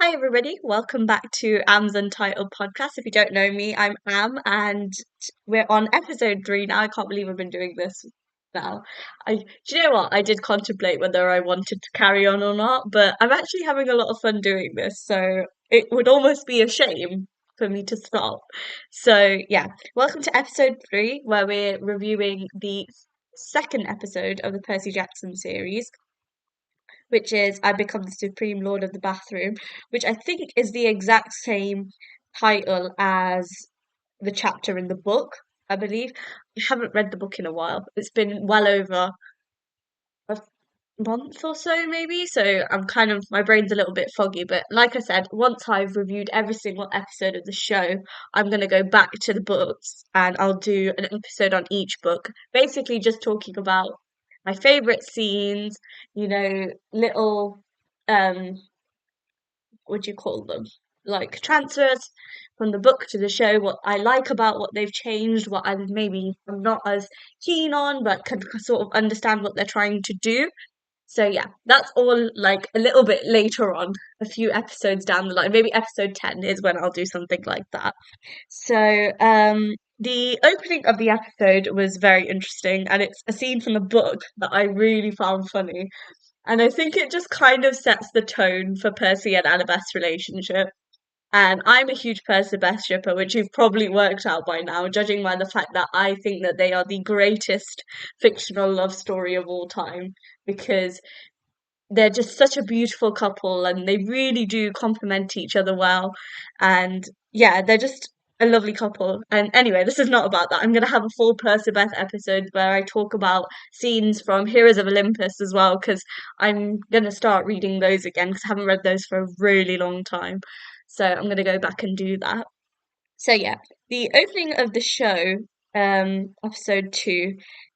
Hi, everybody. Welcome back to Am's Untitled Podcast. If you don't know me, I'm Am, and we're on episode 3 now. I can't believe I've been doing this now. Do you know what? I did contemplate whether I wanted to carry on or not, but I'm actually having a lot of fun doing this, so it would almost be a shame for me to stop. So, yeah, welcome to episode 3, where we're reviewing the second episode of the Percy Jackson series, which is I Become the Supreme Lord of the Bathroom, which I think is the exact same title as the chapter in the book, I believe. I haven't read the book in a while. It's been well over a month or so, maybe. So my brain's a little bit foggy. But like I said, once I've reviewed every single episode of the show, I'm going to go back to the books and I'll do an episode on each book, basically just talking about my favorite scenes, little um what do you call them? Like transfers from the book to the show, what I like about what they've changed, what I'm not as keen on, but can sort of understand what they're trying to do. So yeah, that's all like a little bit later on, a few episodes down the line. Maybe episode 10 is when I'll do something like that. So the opening of the episode was very interesting, and it's a scene from the book that I really found funny. And I think it just kind of sets the tone for Percy and Annabeth's relationship. And I'm a huge Percy Beth shipper, which you've probably worked out by now, judging by the fact that I think that they are the greatest fictional love story of all time, because they're just such a beautiful couple and they really do complement each other well. And yeah, they're just a lovely couple. And anyway, this is not about that. I'm going to have a full Percabeth episode where I talk about scenes from Heroes of Olympus as well, because I'm going to start reading those again because I haven't read those for a really long time. So I'm going to go back and do that. So yeah, the opening of the show, episode 2,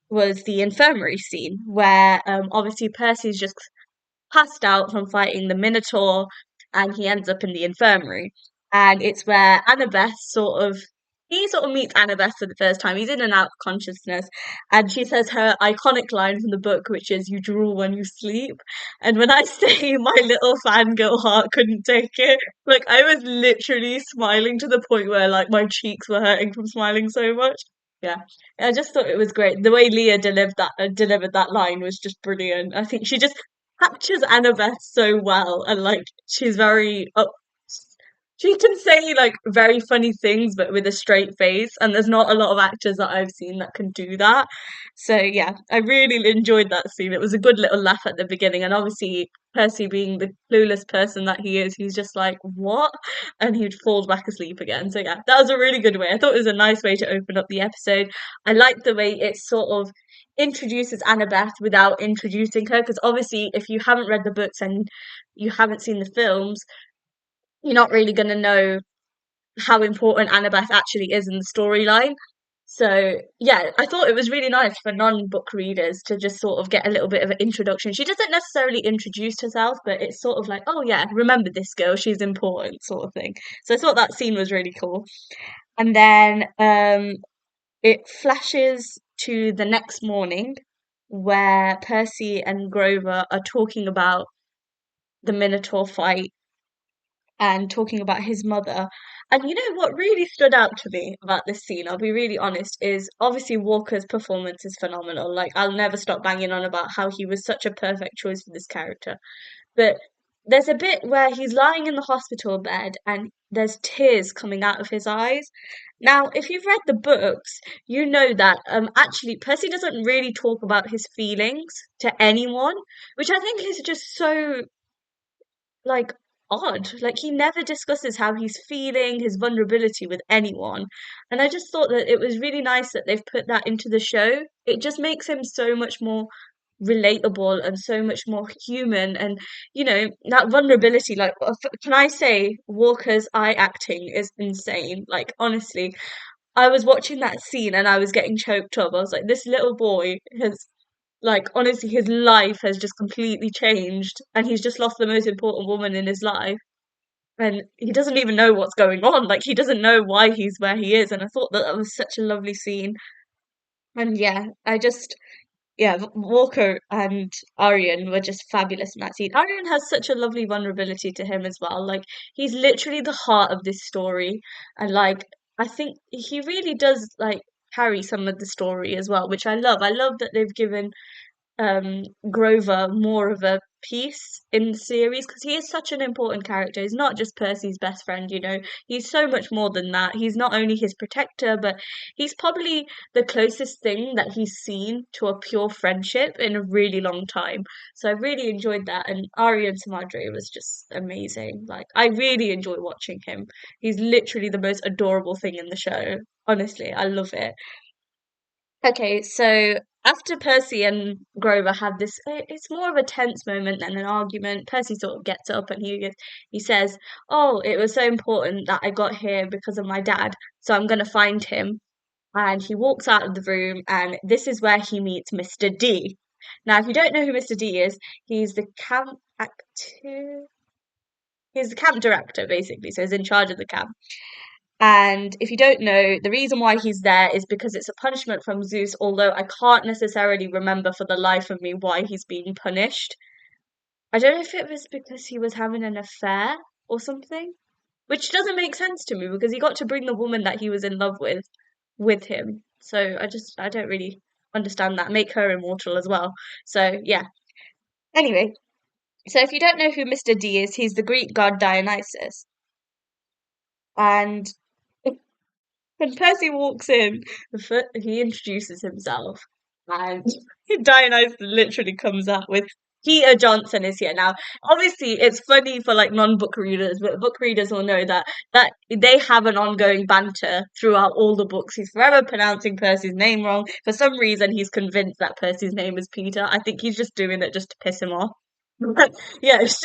was the infirmary scene where obviously Percy's just passed out from fighting the Minotaur and he ends up in the infirmary. And it's where he sort of meets Annabeth for the first time. He's in and out of consciousness. And she says her iconic line from the book, which is, "You drool when you sleep." And when I say my little fangirl heart couldn't take it, like I was literally smiling to the point where like my cheeks were hurting from smiling so much. Yeah, I just thought it was great. The way Leah delivered that line was just brilliant. I think she just captures Annabeth so well, and like she's very she can say like very funny things but with a straight face, and there's not a lot of actors that I've seen that can do that. So yeah, I really enjoyed that scene. It was a good little laugh at the beginning, and obviously Percy being the clueless person that he is, he's just like, what? And he'd fall back asleep again. So yeah, that was a really good way. I thought it was a nice way to open up the episode. I liked the way it sort of introduces Annabeth without introducing her, because obviously if you haven't read the books and you haven't seen the films, you're not really going to know how important Annabeth actually is in the storyline. So yeah, I thought it was really nice for non-book readers to just sort of get a little bit of an introduction. She doesn't necessarily introduce herself, but it's sort of like, oh yeah, remember this girl, she's important, sort of thing. So I thought that scene was really cool. And then it flashes to the next morning where Percy and Grover are talking about the Minotaur fight and talking about his mother. And you know what really stood out to me about this scene, I'll be really honest, is obviously Walker's performance is phenomenal. Like, I'll never stop banging on about how he was such a perfect choice for this character. But there's a bit where he's lying in the hospital bed and there's tears coming out of his eyes. Now, if you've read the books, you know that actually Percy doesn't really talk about his feelings to anyone, which I think is just so like odd. Like he never discusses how he's feeling, his vulnerability with anyone. And I just thought that it was really nice that they've put that into the show. It just makes him so much more relatable and so much more human, and that vulnerability, like can I say Walker's eye acting is insane. Like honestly, I was watching that scene and I was getting choked up. I was like, this little boy has, like, honestly, his life has just completely changed, and he's just lost the most important woman in his life. And he doesn't even know what's going on. Like, he doesn't know why he's where he is. And I thought that that was such a lovely scene. And yeah, I just, yeah, Walker and Aryan were just fabulous in that scene. Aryan has such a lovely vulnerability to him as well. Like he's literally the heart of this story, and like I think he really does like carry some of the story as well, which I love. I love that they've given Grover more of a piece in the series because he is such an important character. He's not just Percy's best friend, you know. He's so much more than that. He's not only his protector, but he's probably the closest thing that he's seen to a pure friendship in a really long time. So I really enjoyed that. And Arya and Samadri was just amazing. Like I really enjoy watching him. He's literally the most adorable thing in the show. Honestly, I love it. Okay, so after Percy and Grover have this, it's more of a tense moment than an argument. Percy sort of gets up and he says, "Oh, it was so important that I got here because of my dad, so I'm gonna find him." And he walks out of the room, and this is where he meets Mr. D. Now, if you don't know who Mr. D is, he's the camp actor. He's the camp director, basically, so he's in charge of the camp. And if you don't know, the reason why he's there is because it's a punishment from Zeus, although I can't necessarily remember for the life of me why he's being punished. I don't know if it was because he was having an affair or something, which doesn't make sense to me because he got to bring the woman that he was in love with him. So I don't really understand that. Make her immortal as well. So yeah. Anyway, so if you don't know who Mr. D is, he's the Greek god Dionysus. And when Percy walks in, he introduces himself, and Dionysus literally comes out with Peter Johnson is here. Now, obviously, it's funny for like non-book readers, but book readers will know that they have an ongoing banter throughout all the books. He's forever pronouncing Percy's name wrong. For some reason, he's convinced that Percy's name is Peter. I think he's just doing it just to piss him off. Yeah, it was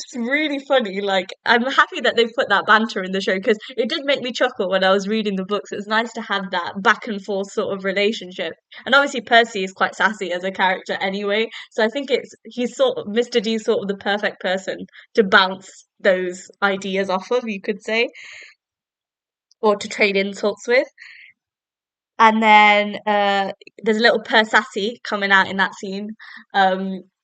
just really funny. Like, I'm happy that they've put that banter in the show because it did make me chuckle when I was reading the books. It's nice to have that back and forth sort of relationship. And obviously, Percy is quite sassy as a character anyway. So I think he's sort of Mr. D's sort of the perfect person to bounce those ideas off of, you could say, or to trade insults with. And then there's a little Persassy coming out in that scene.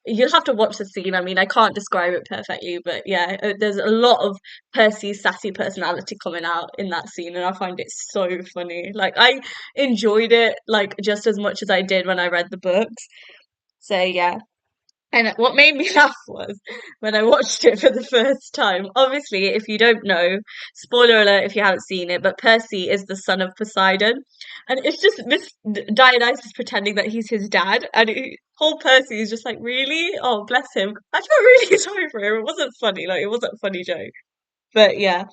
You'll have to watch the scene. I mean, I can't describe it perfectly, but yeah, there's a lot of Percy's sassy personality coming out in that scene, and I find it so funny. Like, I enjoyed it like just as much as I did when I read the books. So yeah, and what made me laugh was when I watched it for the first time. Obviously, if you don't know, spoiler alert if you haven't seen it, but Percy is the son of Poseidon. And it's just this Dionysus pretending that he's his dad. And whole Percy is just like, really? Oh, bless him. I felt really sorry for him. It wasn't funny. Like, it wasn't a funny joke. But yeah.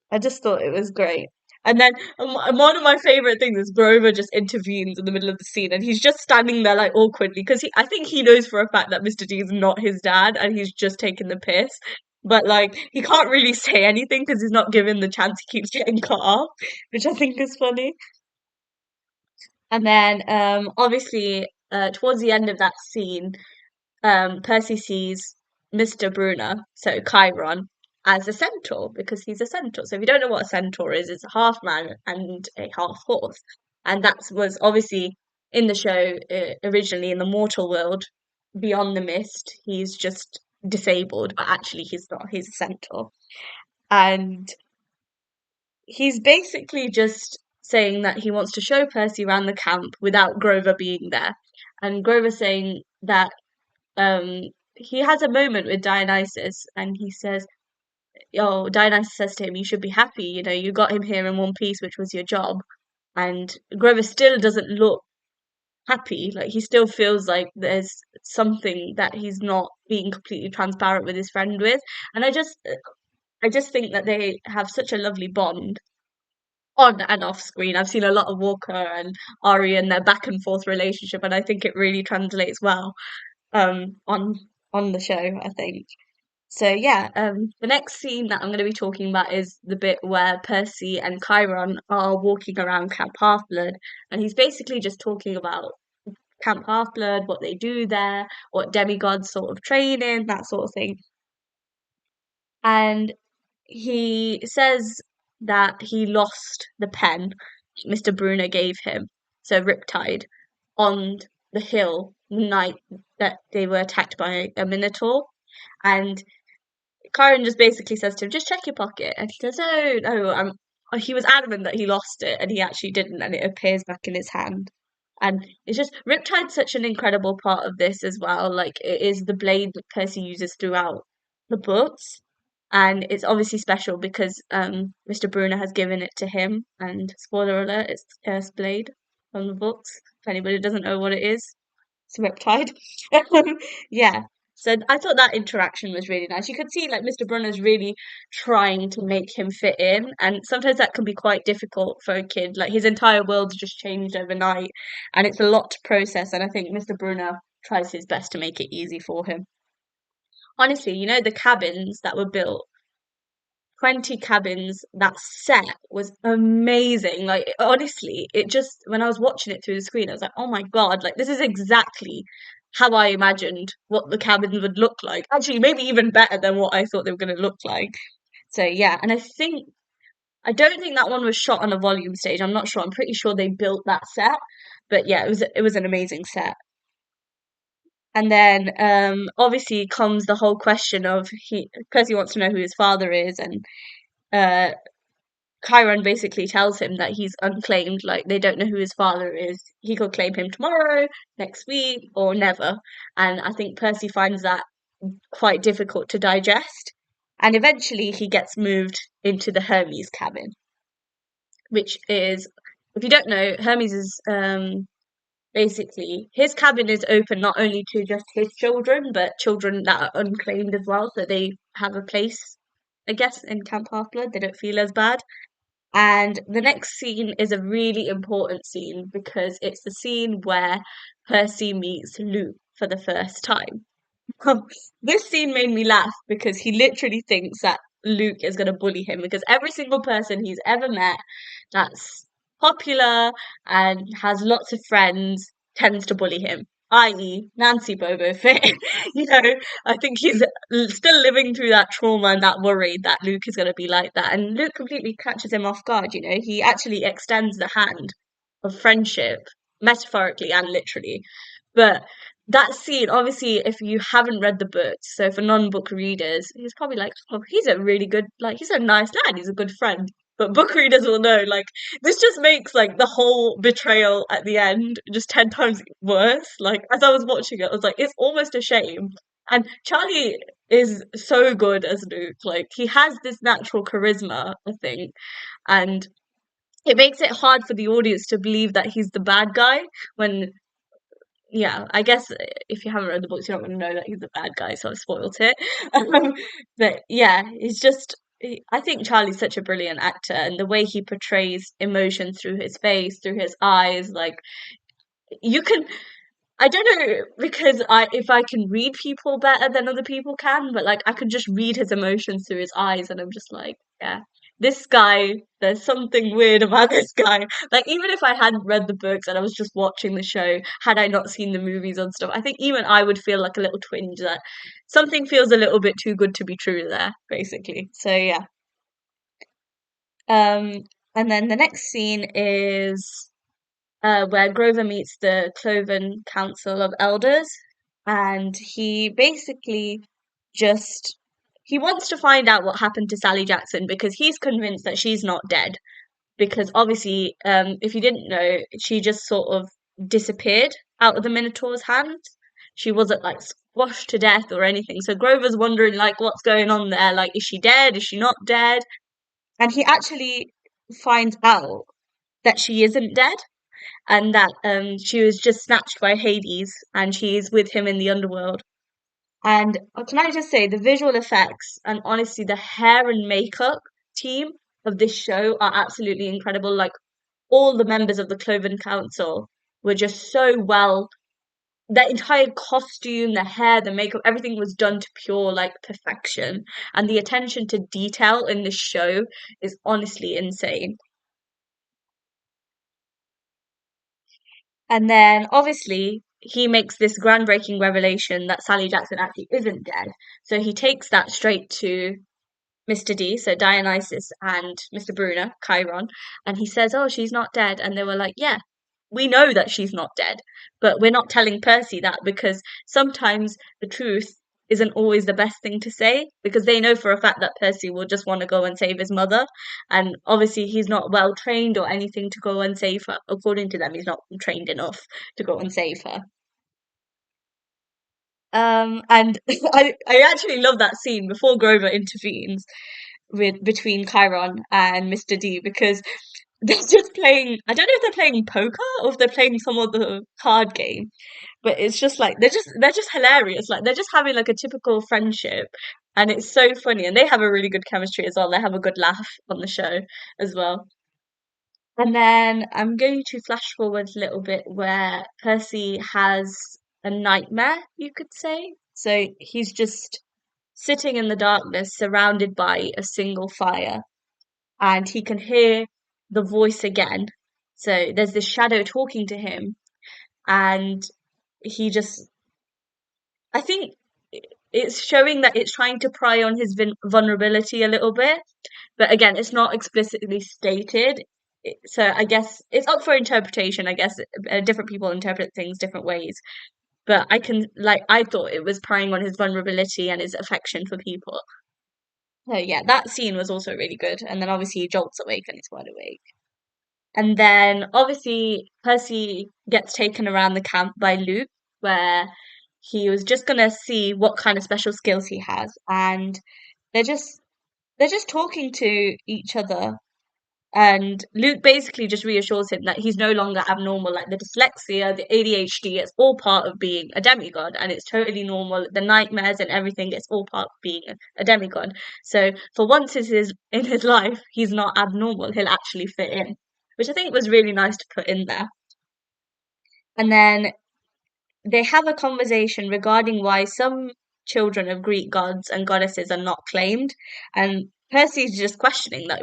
I just thought it was great. And then one of my favorite things is Grover just intervenes in the middle of the scene, and he's just standing there like awkwardly because I think he knows for a fact that Mr. D is not his dad, and he's just taking the piss. But like he can't really say anything because he's not given the chance. He keeps getting cut off, which I think is funny. And then obviously towards the end of that scene, Percy sees Mr. Brunner, so Chiron, as a centaur because he's a centaur. So if you don't know what a centaur is, it's a half man and a half horse. And that was obviously in the show originally in the mortal world, beyond the mist. He's just disabled, but actually he's not. He's a centaur. And he's basically just saying that he wants to show Percy around the camp without Grover being there. And Grover saying that um he has a moment with Dionysus and he says, oh, Dionysus says to him, you should be happy, you know, you got him here in one piece, which was your job. And Grover still doesn't look happy. Like he still feels like there's something that he's not being completely transparent with his friend with. And I just think that they have such a lovely bond on and off screen. I've seen a lot of Walker and Ari and their back and forth relationship, and I think it really translates well on the show, I think. So yeah, the next scene that I'm going to be talking about is the bit where Percy and Chiron are walking around Camp Half-Blood, and he's basically just talking about Camp Half-Blood, what they do there, what demigods sort of train in, that sort of thing. And he says that he lost the pen Mr. Bruner gave him, so Riptide, on the hill night that they were attacked by a minotaur, and Kyron just basically says to him, "Just check your pocket," and he goes, "Oh no, I'm." He was adamant that he lost it, and he actually didn't, and it appears back in his hand. And it's just Riptide's such an incredible part of this as well. Like it is the blade that Percy uses throughout the books, and it's obviously special because Mr. Bruner has given it to him. And spoiler alert, it's the cursed blade from the books. If anybody doesn't know what it is, it's Riptide. Yeah. So I thought that interaction was really nice. You could see like Mr. Brunner's really trying to make him fit in, and sometimes that can be quite difficult for a kid. Like his entire world's just changed overnight, and it's a lot to process. And I think Mr. Brunner tries his best to make it easy for him. Honestly, the cabins that were built, 20 cabins, that set was amazing. Like honestly, it just when I was watching it through the screen, I was like, oh my God, like this is exactly how I imagined what the cabins would look like. Actually, maybe even better than what I thought they were going to look like. So yeah, and I don't think that one was shot on a volume stage. I'm not sure. I'm pretty sure they built that set. But yeah, it was an amazing set. And then obviously comes the whole question of Percy wants to know who his father is, and uh Chiron basically tells him that he's unclaimed, like they don't know who his father is. He could claim him tomorrow, next week, or never. And I think Percy finds that quite difficult to digest. And eventually he gets moved into the Hermes cabin, which is, if you don't know, Hermes is basically his cabin is open not only to just his children, but children that are unclaimed as well. So they have a place, I guess, in Camp Half-Blood. They don't feel as bad. And the next scene is a really important scene because it's the scene where Percy meets Luke for the first time. This scene made me laugh because he literally thinks that Luke is going to bully him because every single person he's ever met that's popular and has lots of friends tends to bully him, i.e., Nancy Bobo Fit. I think he's still living through that trauma and that worry that Luke is going to be like that. And Luke completely catches him off guard. He actually extends the hand of friendship, metaphorically and literally. But that scene, obviously, if you haven't read the books, so for non-book readers, he's probably like, oh, he's a really good, like, he's a nice lad, he's a good friend. But book readers will know, like, this just makes, like, the whole betrayal at the end just 10 times worse. Like, as I was watching it, I was like, it's almost a shame. And Charlie is so good as Luke. Like, he has this natural charisma, I think. And it makes it hard for the audience to believe that he's the bad guy when yeah, I guess if you haven't read the books, you're not going to know that he's a bad guy, so I've spoiled it. But yeah, I think Charlie's such a brilliant actor, and the way he portrays emotion through his face, through his eyes, like you can. I don't know because if I can read people better than other people can, but like I could just read his emotions through his eyes, and I'm just like, yeah, this guy. There's something weird about this guy. Like even if I hadn't read the books and I was just watching the show, had I not seen the movies and stuff, I think even I would feel like a little twinge that something feels a little bit too good to be true there, basically. So yeah. Um, and then the next scene is where Grover meets the Cloven Council of Elders, and he basically just he wants to find out what happened to Sally Jackson because he's convinced that she's not dead. Because obviously, if you didn't know, she just sort of disappeared out of the Minotaur's hands. She wasn't like squashed to death or anything. So Grover's wondering like what's going on there. Like, is she dead? Is she not dead? And he actually finds out that she isn't dead and that she was just snatched by Hades and she's with him in the underworld. And can I just say, the visual effects and honestly, the hair and makeup team of this show are absolutely incredible. Like, all the members of the Cloven Council were just so well. The entire costume, the hair, the makeup, everything was done to pure like perfection. And the attention to detail in this show is honestly insane. And then obviously he makes this groundbreaking revelation that Sally Jackson actually isn't dead. So he takes that straight to Mr. D, so Dionysus and Mr. Bruner, Chiron, and he says, "Oh, she's not dead." And they were like, "Yeah." we know that she's not dead, but we're not telling Percy that because sometimes the truth isn't always the best thing to say because they know for a fact that Percy will just want to go and save his mother. And obviously, he's not well trained or anything to go and save her. According to them, he's not trained enough to go and save her. And I actually love that scene before Grover intervenes with between Chiron and Mr. D because they're just playing. I don't know if they're playing poker or if they're playing some other card game, but it's just like they're just hilarious. Like they're just having like a typical friendship, and it's so funny. And they have a really good chemistry as well. They have a good laugh on the show as well. And then I'm going to flash forward a little bit where Percy has a nightmare, you could say. So he's just sitting in the darkness, surrounded by a single fire, and he can hear the voice again. So there's this shadow talking to him, and he just, I think it's showing that it's trying to pry on his vulnerability a little bit, but again, it's not explicitly stated. So I guess it's up for interpretation. I guess different people interpret things different ways. But I can, like, I thought it was prying on his vulnerability and his affection for people. So yeah, that scene was also really good. And then obviously he jolts awake and he's wide awake. And then obviously Percy gets taken around the camp by Luke, where he was just gonna see what kind of special skills he has, and they're just they're just talking to each other. And Luke basically just reassures him that he's no longer abnormal. Like the dyslexia, the ADHD, it's all part of being a demigod, and it's totally normal. The nightmares and everything, it's all part of being a demigod. So for once in his life, he's not abnormal. He'll actually fit in, which I think was really nice to put in there. And then they have a conversation regarding why some children of Greek gods and goddesses are not claimed, and Percy's just questioning that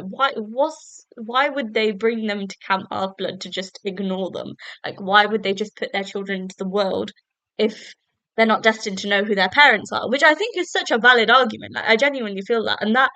why would they bring them to Camp Half Blood to just ignore them? Like why would they just put their children into the world if they're not destined to know who their parents are? Which I think is such a valid argument. Like I genuinely feel that, and that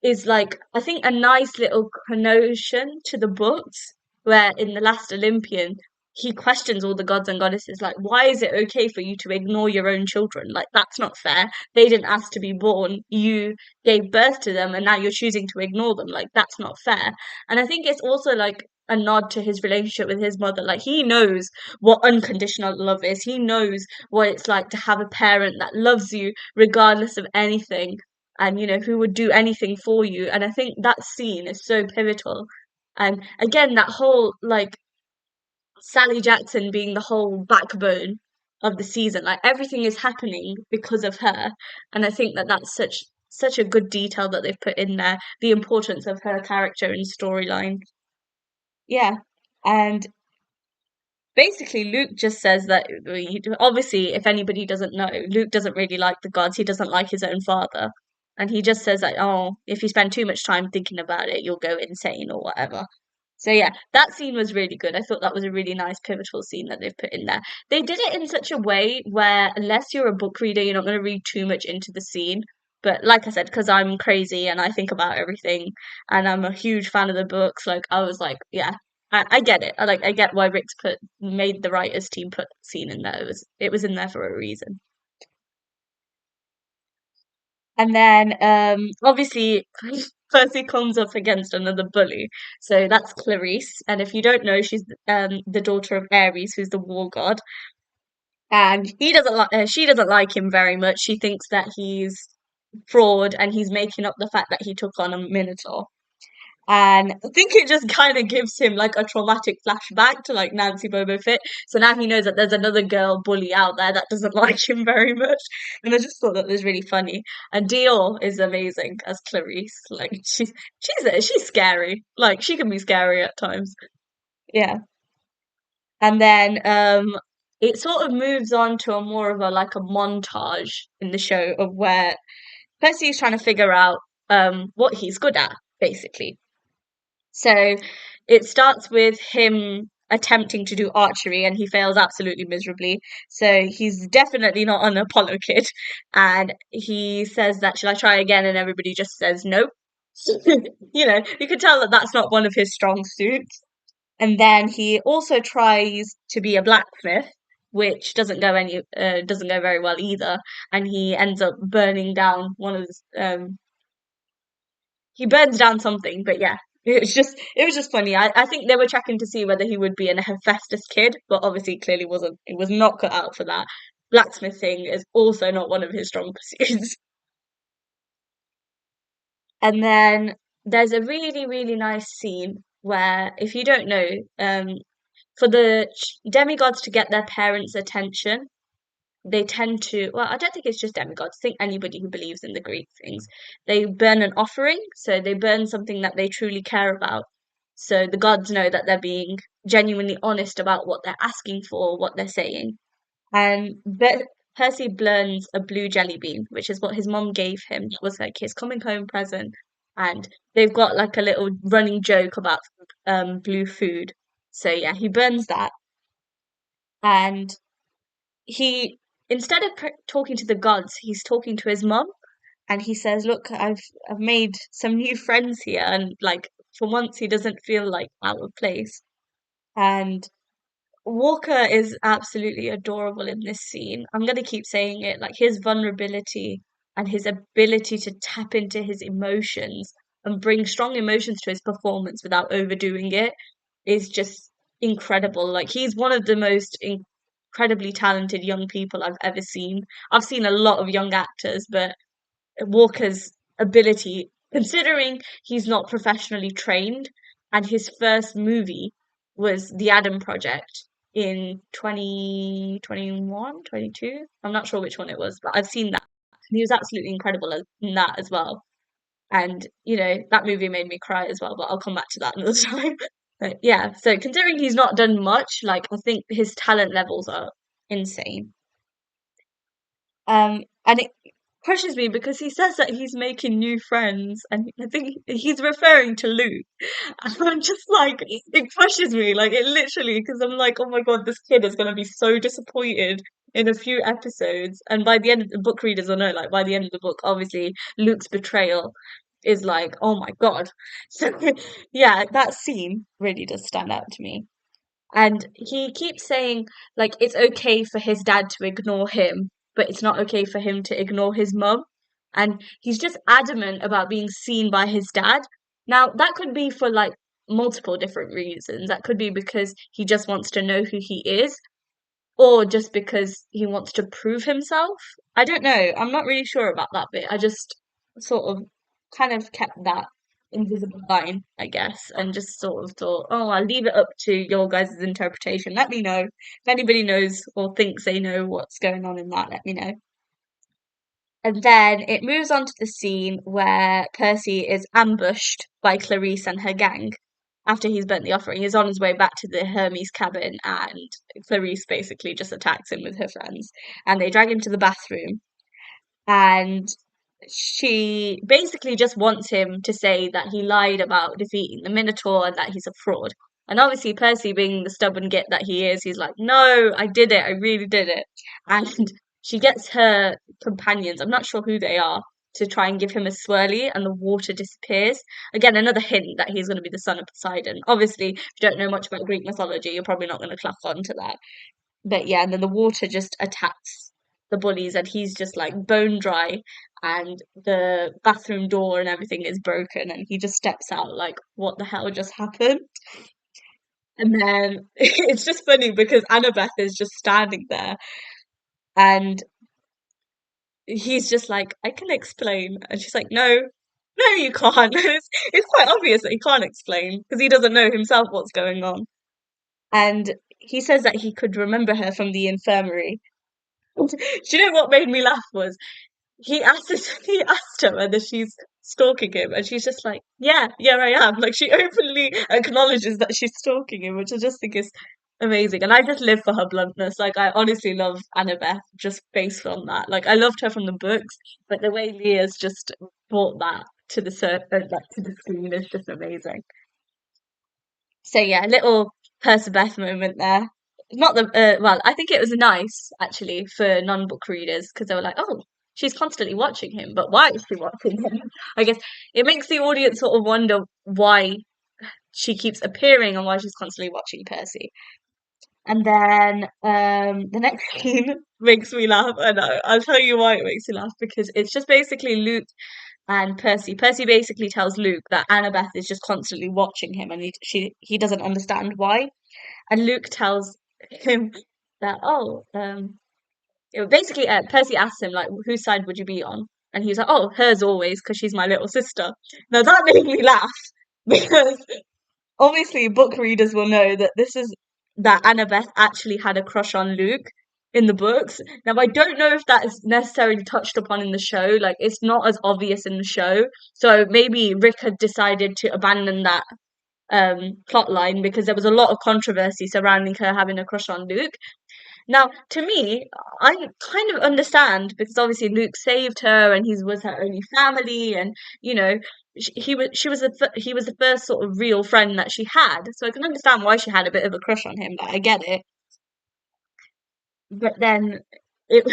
is like I think a nice little connotation to the books where in the last Olympian he questions all the gods and goddesses like why is it okay for you to ignore your own children, like that's not fair, they didn't ask to be born, you gave birth to them and now you're choosing to ignore them, like that's not fair. And I think it's also like a nod to his relationship with his mother, like he knows what unconditional love is, he knows what it's like to have a parent that loves you regardless of anything, and who would do anything for you. And I think that scene is so pivotal. And again, that whole like Sally Jackson being the whole backbone of the season, like everything is happening because of her. And I think that that's such a good detail that they've put in there, the importance of her character and storyline. Yeah. And basically Luke just says that obviously if anybody doesn't know, Luke doesn't really like the gods, he doesn't like his own father, and he just says that, oh, if you spend too much time thinking about it you'll go insane or whatever. So yeah, that scene was really good. I thought that was a really nice pivotal scene that they've put in there. They did it in such a way where unless you're a book reader you're not going to read too much into the scene, but like I said, because I'm crazy and I think about everything and I'm a huge fan of the books, like I was like, yeah, I get it. I get why Rick's made the writers team put scene in there. It was in there for a reason. And then obviously Percy comes up against another bully. So that's Clarice. And if you don't know, she's the daughter of Ares, who's the war god. And he doesn't like she doesn't like him very much. She thinks that he's fraud and he's making up the fact that he took on a minotaur. And I think it just kind of gives him like a traumatic flashback to like Nancy Bobo Fit. So now he knows that there's another girl bully out there that doesn't like him very much. And I just thought that was really funny. And Dior is amazing as Clarice. Like she's scary. Like she can be scary at times. Yeah. And then it sort of moves on to a more of a like a montage in the show of where Percy's trying to figure out what he's good at, basically. So it starts with him attempting to do archery and he fails absolutely miserably. So he's definitely not an Apollo kid. And he says that, shall I try again? And everybody just says nope. You can tell that that's not one of his strong suits. And then he also tries to be a blacksmith, which doesn't go very well either. And he ends up burning down one of he burns down something, but yeah. It was just funny. I think they were checking to see whether he would be an Hephaestus kid, but obviously clearly wasn't. It was not cut out for that. Blacksmithing is also not one of his strong pursuits. And then there's a really, really nice scene where, if you don't know, for the demigods to get their parents' attention, they tend to, well, I don't think it's just demigods. I think anybody who believes in the Greek things, they burn an offering. So they burn something that they truly care about. So the gods know that they're being genuinely honest about what they're asking for, what they're saying. And Percy burns a blue jelly bean, which is what his mom gave him. It was like his coming home present. And they've got like a little running joke about blue food. So yeah, he burns that. And he, instead of talking to the gods, he's talking to his mum. And he says, "Look, I've made some new friends here." And like for once, he doesn't feel like out of place. And Walker is absolutely adorable in this scene. I'm gonna keep saying it, like his vulnerability and his ability to tap into his emotions and bring strong emotions to his performance without overdoing it is just incredible. Like he's one of the most incredibly talented young people I've ever seen. I've seen a lot of young actors, but Walker's ability, considering he's not professionally trained, and his first movie was The Adam Project in 2021, 22. I'm not sure which one it was, but I've seen that. He was absolutely incredible in that as well. And, that movie made me cry as well, but I'll come back to that another time. But yeah, so considering he's not done much, like I think his talent levels are insane. And it crushes me because he says that he's making new friends, and I think he's referring to Luke. And I'm just like, it crushes me, like it literally, because I'm like, oh my God, this kid is gonna be so disappointed in a few episodes. And by the end of the book, readers will know, like by the end of the book, obviously Luke's betrayal is like, oh my God. So yeah, that scene really does stand out to me. And he keeps saying, like, it's okay for his dad to ignore him, but it's not okay for him to ignore his mum. And he's just adamant about being seen by his dad. Now, that could be for like multiple different reasons. That could be because he just wants to know who he is, or just because he wants to prove himself. I don't know. I'm not really sure about that bit. I just sort of kind of kept that invisible line, I guess, and just sort of thought, oh, I'll leave it up to your guys' interpretation. Let me know. If anybody knows or thinks they know what's going on in that, let me know. And then it moves on to the scene where Percy is ambushed by Clarice and her gang after he's burnt the offering. He's on his way back to the Hermes cabin, and Clarice basically just attacks him with her friends. And they drag him to the bathroom, and she basically just wants him to say that he lied about defeating the Minotaur and that he's a fraud. And obviously, Percy, being the stubborn git that he is, he's like, "No, I did it. I really did it." And she gets her companions, I'm not sure who they are, to try and give him a swirly, and the water disappears. Again, another hint that he's going to be the son of Poseidon. Obviously, if you don't know much about Greek mythology, you're probably not going to clock on to that. But yeah, and then the water just attacks the bullies, and he's just like bone dry, and the bathroom door and everything is broken, and he just steps out like, what the hell just happened? And then it's just funny because Annabeth is just standing there, and he's just like, I can explain. And she's like, no, no, you can't. It's quite obvious that he can't explain because he doesn't know himself what's going on. And he says that he could remember her from the infirmary. Do you know what made me laugh was he asked her whether she's stalking him, and she's just like, yeah, yeah, I am. Like she openly acknowledges that she's stalking him, which I just think is amazing. And I just live for her bluntness. Like I honestly love Annabeth just based on that. Like I loved her from the books, but the way Leah's just brought that to the like to the screen is just amazing. So yeah, little Percabeth moment there. Not the well, I think it was nice actually for non-book readers because they were like, "Oh, she's constantly watching him, but why is she watching him?" I guess it makes the audience sort of wonder why she keeps appearing and why she's constantly watching Percy. And then the next scene makes me laugh, and I'll tell you why it makes me laugh because it's just basically Luke and Percy. Percy basically tells Luke that Annabeth is just constantly watching him, and he doesn't understand why. And Luke tells him that basically Percy asks him like, whose side would you be on? And he's like, oh, hers always because she's my little sister. Now that made me laugh because obviously book readers will know that that Annabeth actually had a crush on Luke in the books. Now I don't know if that is necessarily touched upon in the show. Like it's not as obvious in the show. So maybe Rick had decided to abandon that plot line because there was a lot of controversy surrounding her having a crush on Luke. Now, to me, I kind of understand because obviously Luke saved her and he was her only family, and you know, he was the first sort of real friend that she had. So I can understand why she had a bit of a crush on him. Like, I get it, but then it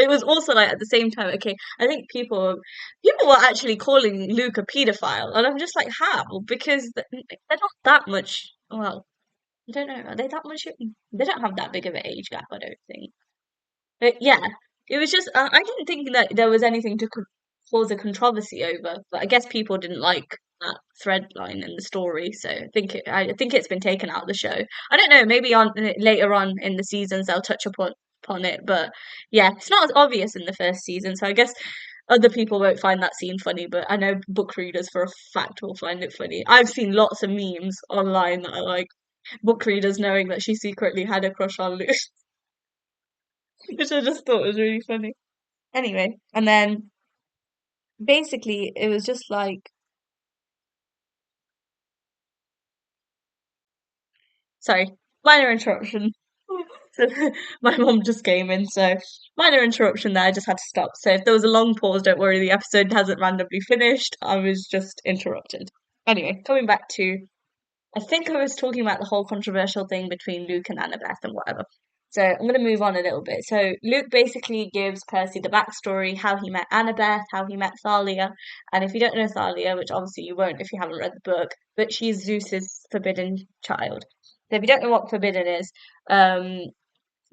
was also like at the same time. Okay, I think people were actually calling Luke a paedophile, and I'm just like, how? Because they're not that much. Well, I don't know. Are they that much? They don't have that big of an age gap, I don't think. But yeah, it was just I didn't think that there was anything to cause a controversy over, but I guess people didn't like that thread line in the story, so I think it's been taken out of the show. I don't know, maybe on later on in the seasons they'll touch upon it, but yeah, it's not as obvious in the first season, so I guess other people won't find that scene funny, but I know book readers for a fact will find it funny. I've seen lots of memes online that are like book readers knowing that she secretly had a crush on Luke, which I just thought was really funny. Anyway, and then basically it was just like, sorry, minor interruption. So my mom just came in, so minor interruption there. I just had to stop. So if there was a long pause, don't worry, the episode hasn't randomly finished. I was just interrupted. Anyway, coming back to I think I was talking about the whole controversial thing between Luke and Annabeth and whatever. So I'm going to move on a little bit. So Luke basically gives Percy the backstory, how he met Annabeth, how he met Thalia. And if you don't know Thalia, which obviously you won't if you haven't read the book, but she's Zeus's forbidden child. So if you don't know what forbidden is, um,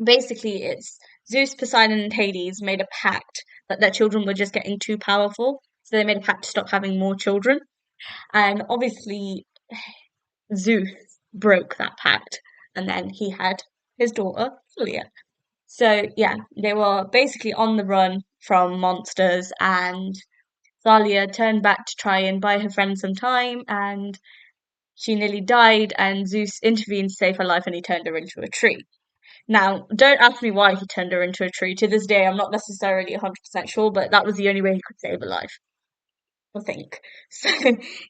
basically it's Zeus, Poseidon, and Hades made a pact that their children were just getting too powerful. So they made a pact to stop having more children. And obviously Zeus broke that pact, and then he had his daughter, Julia. So, yeah, they were basically on the run from monsters, and Thalia turned back to try and buy her friend some time, and she nearly died, and Zeus intervened to save her life, and he turned her into a tree. Now, don't ask me why he turned her into a tree. To this day, I'm not necessarily 100% sure, but that was the only way he could save her life. I think. So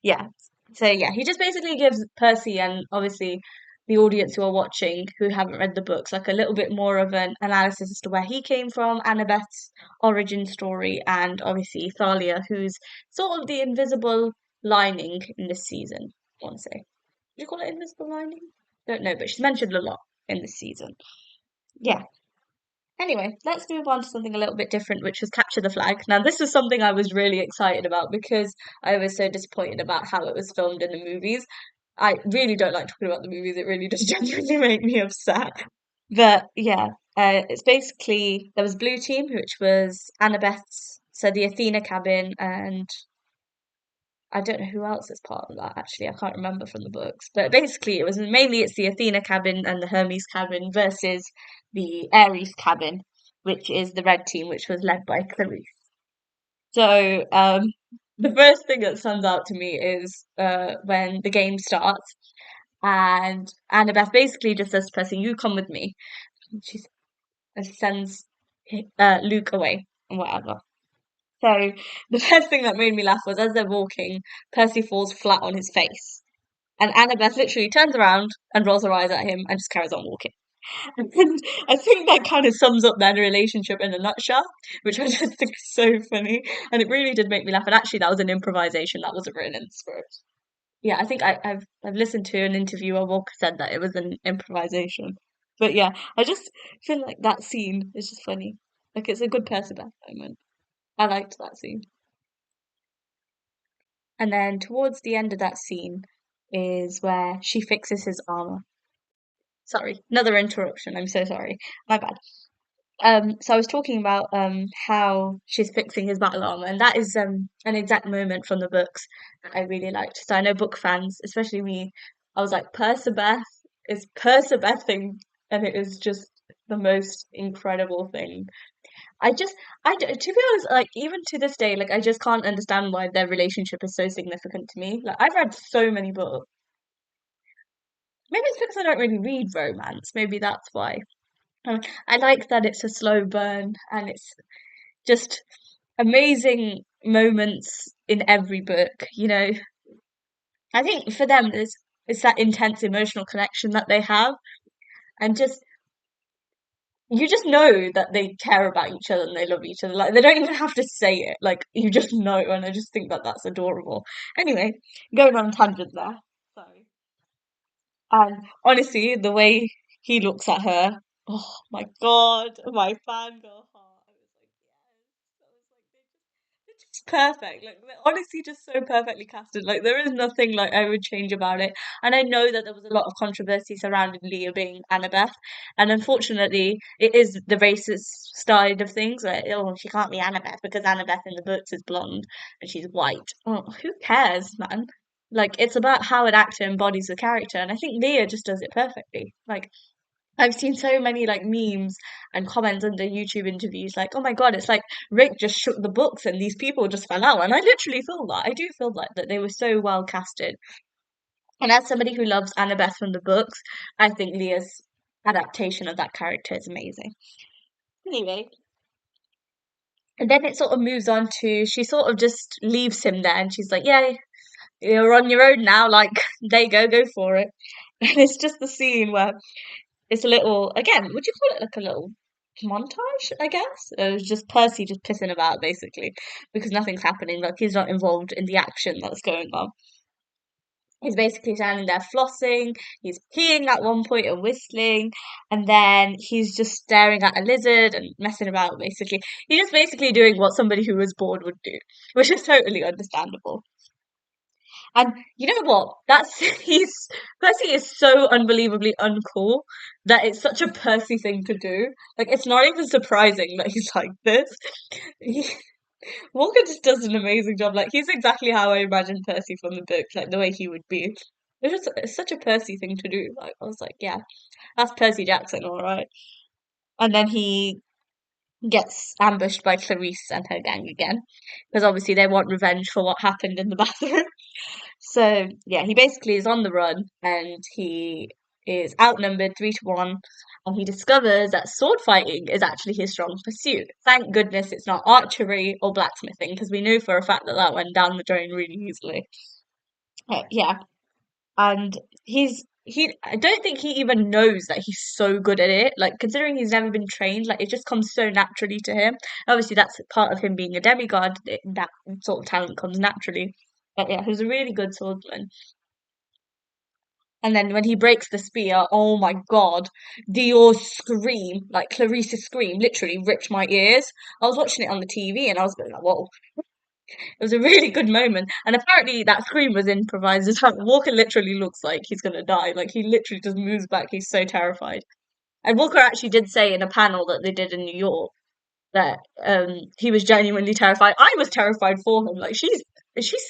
yeah. So yeah, he just basically gives Percy and obviously the audience who are watching who haven't read the books like a little bit more of an analysis as to where he came from, Annabeth's origin story, and obviously Thalia, who's sort of the invisible lining in this season. I want to say. Do you call it invisible lining? Don't know, but she's mentioned a lot in this season. Yeah. Anyway, let's move on to something a little bit different, which was Capture the Flag. Now, this was something I was really excited about because I was so disappointed about how it was filmed in the movies. I really don't like talking about the movies, it really does genuinely make me upset. But yeah, it's basically there was Blue Team, which was Annabeth's, so the Athena cabin, and I don't know who else is part of that actually. I can't remember from the books. But basically it was mainly it's the Athena cabin and the Hermes cabin versus the Ares cabin, which is the red team, which was led by Clarice. So the first thing that stands out to me is when the game starts and Annabeth basically just says to Percy, you come with me. She sends Luke away and whatever. So the first thing that made me laugh was as they're walking, Percy falls flat on his face. And Annabeth literally turns around and rolls her eyes at him and just carries on walking. And I think that kind of sums up their relationship in a nutshell, which I just think is so funny. And it really did make me laugh. And actually, that was an improvisation, that wasn't written in the script. Yeah, I think I've listened to an interview where Walker said that it was an improvisation. But yeah, I just feel like that scene is just funny. Like it's a good Percy moment. I liked that scene. And then towards the end of that scene, is where she fixes his armor. Sorry, another interruption. I'm so sorry. My bad. So I was talking about how she's fixing his battle armor, and that is an exact moment from the books that I really liked. So I know book fans, especially me, I was like, Percabeth is persevething, and it is just the most incredible thing. To be honest, like even to this day, like I just can't understand why their relationship is so significant to me. Like I've read so many books. Maybe it's because I don't really read romance. Maybe that's why. I like that it's a slow burn and it's just amazing moments in every book. I think for them, it's that intense emotional connection that they have, and just you just know that they care about each other and they love each other. Like they don't even have to say it. Like you just know, and I just think that that's adorable. Anyway, going on a tangent there. Sorry. And honestly, the way he looks at her, oh my God, my fangirl heart. I was like, yes. I was like, they're just perfect. Like they're honestly just so perfectly casted. Like there is nothing like I would change about it. And I know that there was a lot of controversy surrounding Leah being Annabeth, and unfortunately, it is the racist side of things. Where oh, she can't be Annabeth because Annabeth in the books is blonde and she's white. Oh, who cares, man? Like it's about how an actor embodies the character, and I think Leah just does it perfectly. Like I've seen so many like memes and comments under YouTube interviews, like, "Oh my God, it's like Rick just shook the books and these people just fell out." And I literally feel that. I do feel that they were so well casted. And as somebody who loves Annabeth from the books, I think Leah's adaptation of that character is amazing. Anyway, and then it sort of moves on to she sort of just leaves him there, and she's like, "Yeah, you're on your own now. Like, there you go for it." And it's just the scene where it's a little, again, would you call it like a little montage, I guess? It was just Percy just pissing about, basically, because nothing's happening. Like, he's not involved in the action that's going on. He's basically standing there flossing, he's peeing at one point and whistling, and then he's just staring at a lizard and messing about, basically. He's just basically doing what somebody who was bored would do, which is totally understandable. And you know what? That's he's Percy is so unbelievably uncool that it's such a Percy thing to do. Like it's not even surprising that he's like this. He, Walker just does an amazing job. Like he's exactly how I imagine Percy from the books, like the way he would be. It's such a Percy thing to do. Like I was like, yeah, that's Percy Jackson, all right. And then he gets ambushed by Clarice and her gang again, because obviously they want revenge for what happened in the bathroom. So yeah, he basically is on the run and he is outnumbered 3-1, and he discovers that sword fighting is actually his strong pursuit. Thank goodness it's not archery or blacksmithing, because we knew for a fact that that went down the drain really easily. Yeah, and I don't think he even knows that he's so good at it. Like considering he's never been trained, like it just comes so naturally to him. Obviously, that's part of him being a demigod. That sort of talent comes naturally. But yeah, he's a really good swordsman. And then when he breaks the spear, oh my God, Dior's scream, like Clarice's scream, literally ripped my ears. I was watching it on the TV and I was going like, whoa. It was a really good moment. And apparently that scream was improvised as well. Walker literally looks like he's gonna die. Like he literally just moves back. He's so terrified. And Walker actually did say in a panel that they did in New York that he was genuinely terrified. I was terrified for him. Like she's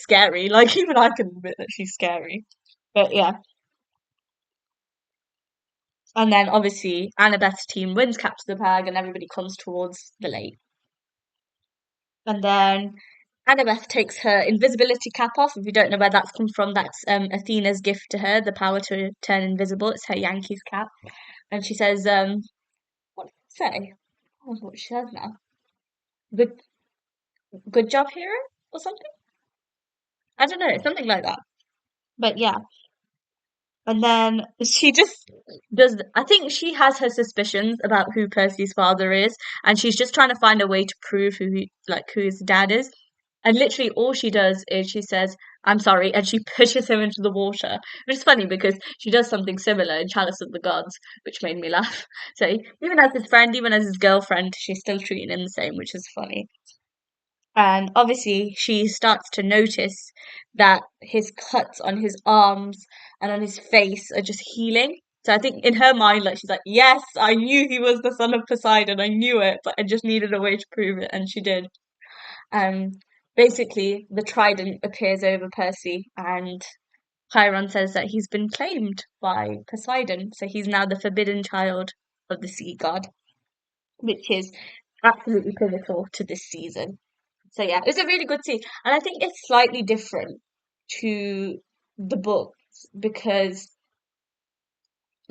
scary. Like even I can admit that she's scary. But yeah. And then obviously Annabeth's team wins capture the bag and everybody comes towards the lake. And then Annabeth takes her invisibility cap off. If you don't know where that's come from, that's Athena's gift to her, the power to turn invisible. It's her Yankees cap. And she says, what did it say? I don't know what she says now. Good good job, hero? Or something? I don't know, something like that. But yeah. And then she just does. I think she has her suspicions about who Percy's father is, and she's just trying to find a way to prove who his dad is. And literally, all she does is she says, "I'm sorry," and she pushes him into the water, which is funny because she does something similar in Chalice of the Gods, which made me laugh. So even as his friend, even as his girlfriend, she's still treating him the same, which is funny. And obviously, she starts to notice that his cuts on his arms and on his face are just healing. So I think in her mind, like she's like, yes, I knew he was the son of Poseidon. I knew it, but I just needed a way to prove it, and she did. Um, Basically, the trident appears over Percy, and Chiron says that he's been claimed by Poseidon, so he's now the forbidden child of the sea god, which is absolutely pivotal to this season. So yeah, it's a really good scene, and I think it's slightly different to the books because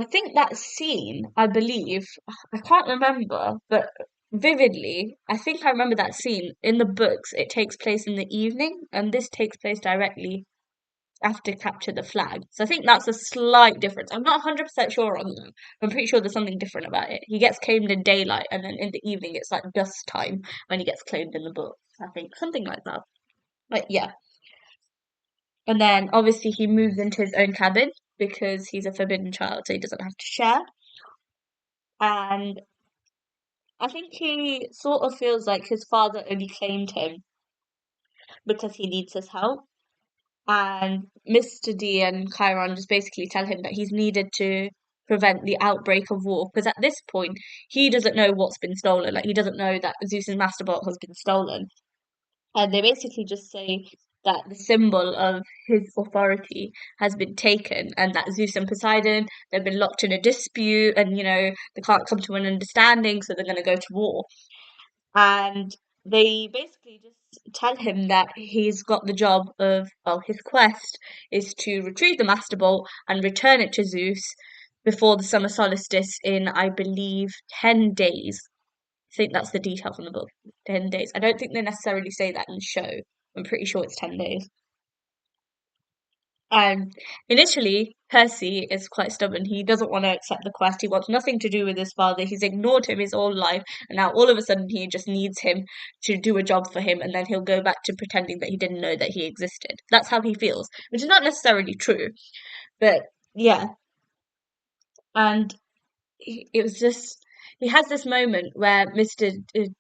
I think that scene, I believe, I can't remember, but vividly, I think I remember that scene in the books. It takes place in the evening, and this takes place directly after capture the flag. So I think that's a slight difference. I'm not 100% sure on that. I'm pretty sure there's something different about it. He gets claimed in daylight, and then in the evening, it's like dusk time when he gets claimed in the book. I think something like that. But yeah. And then obviously he moves into his own cabin because he's a forbidden child, so he doesn't have to share. And I think he sort of feels like his father only claimed him because he needs his help. And Mr. D and Chiron just basically tell him that he's needed to prevent the outbreak of war because at this point he doesn't know what's been stolen. Like he doesn't know that Zeus's master bolt has been stolen. And they basically just say that the symbol of his authority has been taken and that Zeus and Poseidon, they've been locked in a dispute and, they can't come to an understanding, so they're going to go to war. And they basically just tell him that he's got the job of, well, his quest is to retrieve the Master Bolt and return it to Zeus before the summer solstice in, I believe, 10 days. I think that's the detail from the book. 10 days. I don't think they necessarily say that in the show. I'm pretty sure it's 10 days. Initially, Percy is quite stubborn. He doesn't want to accept the quest. He wants nothing to do with his father. He's ignored him his whole life. And now all of a sudden he just needs him to do a job for him. And then he'll go back to pretending that he didn't know that he existed. That's how he feels, which is not necessarily true. But yeah. And it was just he has this moment where Mr.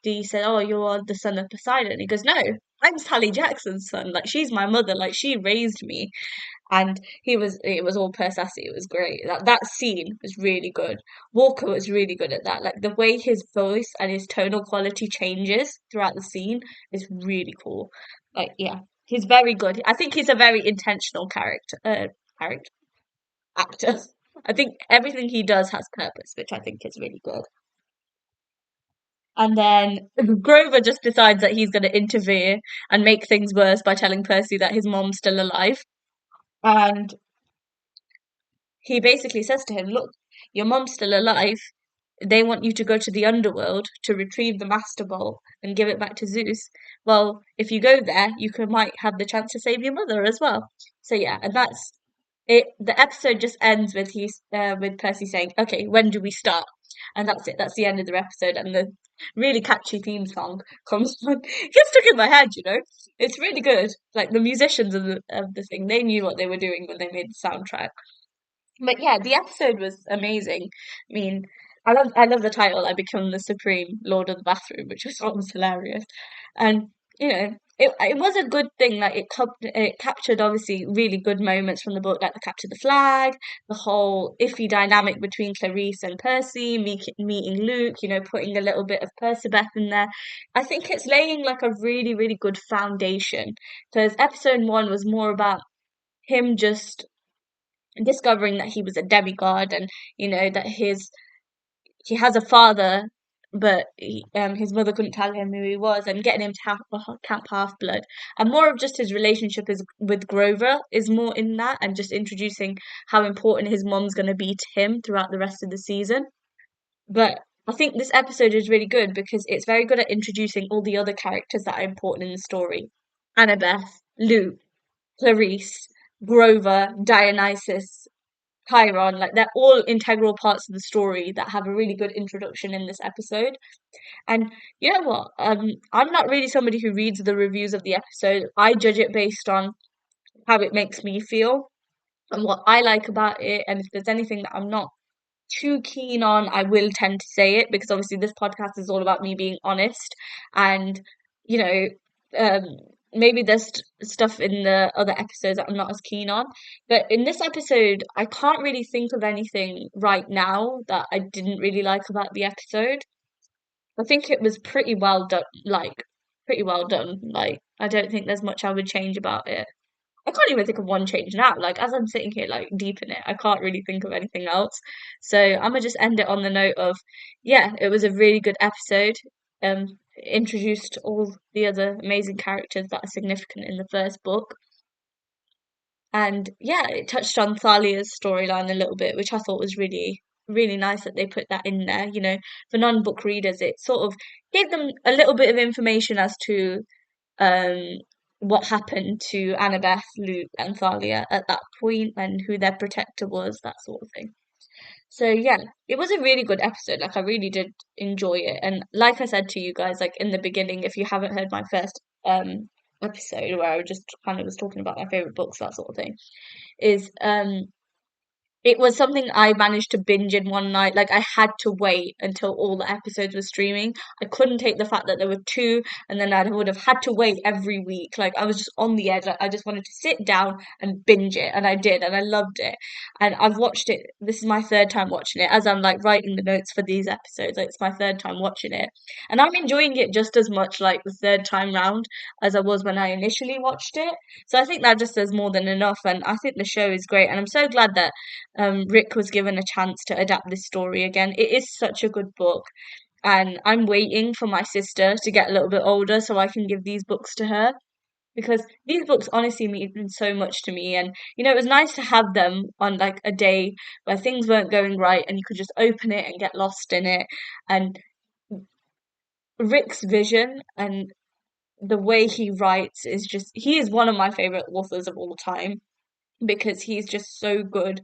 D said, "Oh, you're the son of Poseidon." He goes, "No, I'm Sally Jackson's son. Like she's my mother. Like she raised me." And it was all Percy. It was great. That scene was really good. Walker was really good at that. Like the way his voice and his tonal quality changes throughout the scene is really cool. Like yeah, he's very good. I think he's a very intentional character actor. I think everything he does has purpose, which I think is really good. And then Grover just decides that he's going to interfere and make things worse by telling Percy that his mom's still alive. And he basically says to him, "Look, your mom's still alive. They want you to go to the underworld to retrieve the Master Bolt and give it back to Zeus. Well, if you go there, might have the chance to save your mother as well." So yeah, and that's it. The episode just ends with Percy saying, "Okay, when do we start?" And that's it. That's the end of the episode, and the really catchy theme song comes on. It gets stuck in my head, you know. It's really good. Like the musicians of the thing, they knew what they were doing when they made the soundtrack. But yeah, the episode was amazing. I mean, I love the title. I become the supreme lord of the bathroom, which I thought was hilarious. And it was a good thing. Like it captured obviously really good moments from the book, like the capture the flag, the whole iffy dynamic between Clarice and Percy, meeting Luke. Putting a little bit of Percabeth in there. I think it's laying like a really really good foundation because episode one was more about him just discovering that he was a demigod and that he has a father but his mother couldn't tell him who he was and getting him to camp half blood and more of just his relationship is with Grover is more in that and just introducing how important his mom's going to be to him throughout the rest of the season. But I think this episode is really good because it's very good at introducing all the other characters that are important in the story. Annabeth, Luke, Clarice, Grover, Dionysus, Chiron, like they're all integral parts of the story that have a really good introduction in this episode. And you know what? I'm not really somebody who reads the reviews of the episode. I judge it based on how it makes me feel and what I like about it. And if there's anything that I'm not too keen on, I will tend to say it because obviously this podcast is all about me being honest and you know um maybe there's stuff in the other episodes that I'm not as keen on, but in this episode I can't really think of anything right now that I didn't really like about the episode. I think it was pretty well done, like pretty well done. Like I don't think there's much I would change about it. I can't even think of one change now. Like as I'm sitting here like deep in it, I can't really think of anything else. So I'm gonna just end it on the note of, yeah, it was a really good episode. Introduced all the other amazing characters that are significant in the first book. And yeah, it touched on Thalia's storyline a little bit, which I thought was really, really nice that they put that in there. You know, for non-book readers, it sort of gave them a little bit of information as to um what happened to Annabeth, Luke, and Thalia at that point and who their protector was, that sort of thing. So yeah, it was a really good episode. Like I really did enjoy it. And like I said to you guys, like in the beginning, if you haven't heard my first episode where I just kind of was talking about my favorite books, that sort of thing, is it was something I managed to binge in one night. Like I had to wait until all the episodes were streaming. I couldn't take the fact that there were two, and then I would have had to wait every week. Like I was just on the edge. Like, I just wanted to sit down and binge it, and I did, and I loved it. And I've watched it. This is my third time watching it. As I'm like writing the notes for these episodes, like, it's my third time watching it, and I'm enjoying it just as much like the third time round as I was when I initially watched it. So I think that just says more than enough, and I think the show is great, and I'm so glad that Rick was given a chance to adapt this story again. It is such a good book, and I'm waiting for my sister to get a little bit older so I can give these books to her because these books honestly mean so much to me. And you know, it was nice to have them on like a day where things weren't going right and you could just open it and get lost in it. And Rick's vision and the way he writes is just, he is one of my favorite authors of all time because he's just so good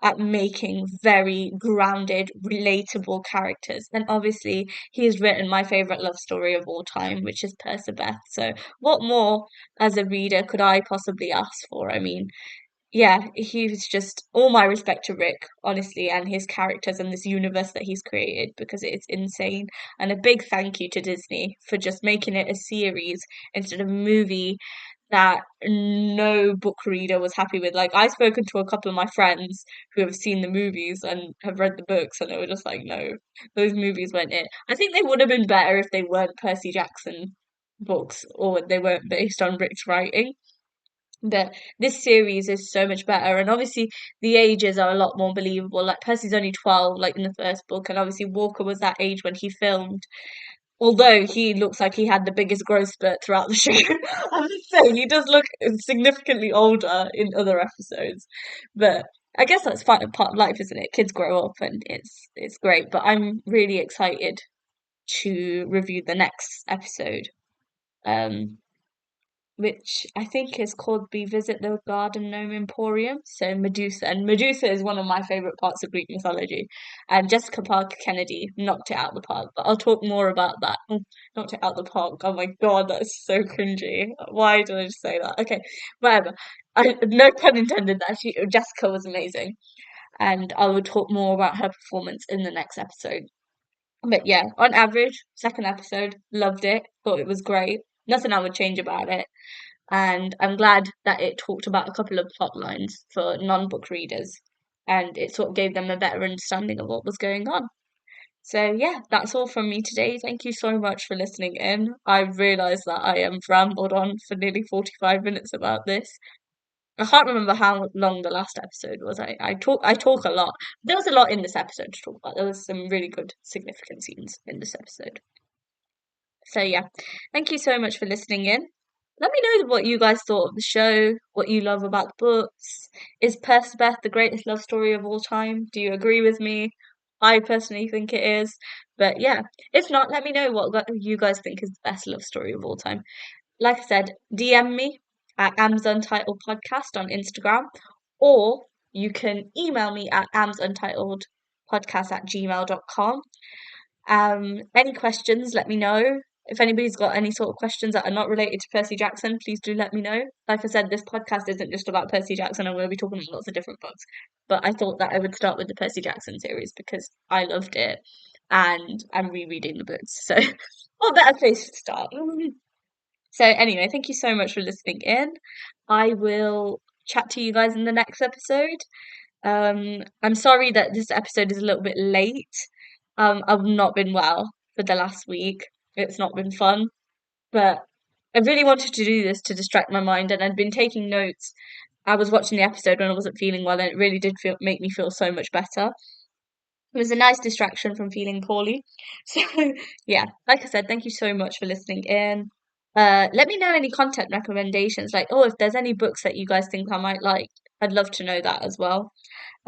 at making very grounded, relatable characters. And obviously, he's written my favorite love story of all time, which is Percy. So, what more as a reader could I possibly ask for? I mean, yeah, he was just all my respect to Rick, honestly, and his characters and this universe that he's created because it's insane. And a big thank you to Disney for just making it a series instead of a movie that no book reader was happy with. Like, I've spoken to a couple of my friends who have seen the movies and have read the books, and they were just like, no, those movies weren't it. I think they would have been better if they weren't Percy Jackson books or they weren't based on Rick's writing. But this series is so much better, and obviously the ages are a lot more believable. Like Percy's only 12, like in the first book, and obviously Walker was that age when he filmed. Although he looks like he had the biggest growth spurt throughout the show, I would say he does look significantly older in other episodes. But I guess that's part of life, isn't it? Kids grow up, and it's great. But I'm really excited to review the next episode. Um, which I think is called We Visit the Garden Gnome Emporium. So Medusa. And Medusa is one of my favourite parts of Greek mythology. And Jessica Parker Kennedy knocked it out of the park. But I'll talk more about that. Oh, knocked it out of the park. Oh my god, that's so cringy. Why did I just say that? Okay, whatever. No pun intended that Jessica was amazing. And I will talk more about her performance in the next episode. But yeah, on average, second episode, loved it. Thought it was great. Nothing I would change about it, and I'm glad that it talked about a couple of plot lines for non-book readers, and it sort of gave them a better understanding of what was going on. So yeah, that's all from me today. Thank you so much for listening in. I realised that I am rambled on for nearly 45 minutes about this. I can't remember how long the last episode was. I talk a lot. There was a lot in this episode to talk about. There was some really good significant scenes in this episode. So yeah, thank you so much for listening in. Let me know what you guys thought of the show, what you love about the books. Is Percy the greatest love story of all time? Do you agree with me? I personally think it is. But yeah, if not, let me know what you guys think is the best love story of all time. Like I said, DM me at Aamsuntitledpodcast on Instagram, or you can email me at amsuntitledpodcast@gmail.com. Any questions, let me know. If anybody's got any sort of questions that are not related to Percy Jackson, please do let me know. Like I said, this podcast isn't just about Percy Jackson. I'm going to be talking about lots of different books. But I thought that I would start with the Percy Jackson series because I loved it and I'm rereading the books. So, what better place to start? So anyway, thank you so much for listening in. I will chat to you guys in the next episode. I'm sorry that this episode is a little bit late. I've not been well for the last week. It's not been fun, but I really wanted to do this to distract my mind, and I'd been taking notes. I was watching the episode when I wasn't feeling well, and it really did make me feel so much better. It was a nice distraction from feeling poorly. So yeah, like I said, thank you so much for listening in. Let me know any content recommendations, like, oh, if there's any books that you guys think I might like, I'd love to know that as well.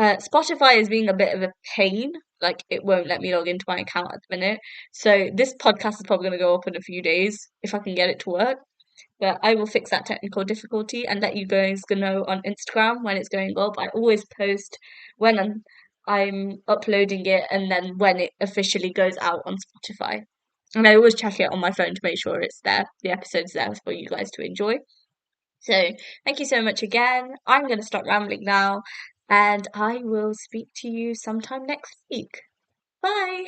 Spotify is being a bit of a pain. Like, it won't let me log into my account at the minute. So this podcast is probably going to go up in a few days if I can get it to work. But I will fix that technical difficulty and let you guys know on Instagram when it's going up. I always post when I'm uploading it and then when it officially goes out on Spotify. And I always check it on my phone to make sure it's there, the episode's there for you guys to enjoy. So thank you so much again. I'm going to stop rambling now and I will speak to you sometime next week. Bye.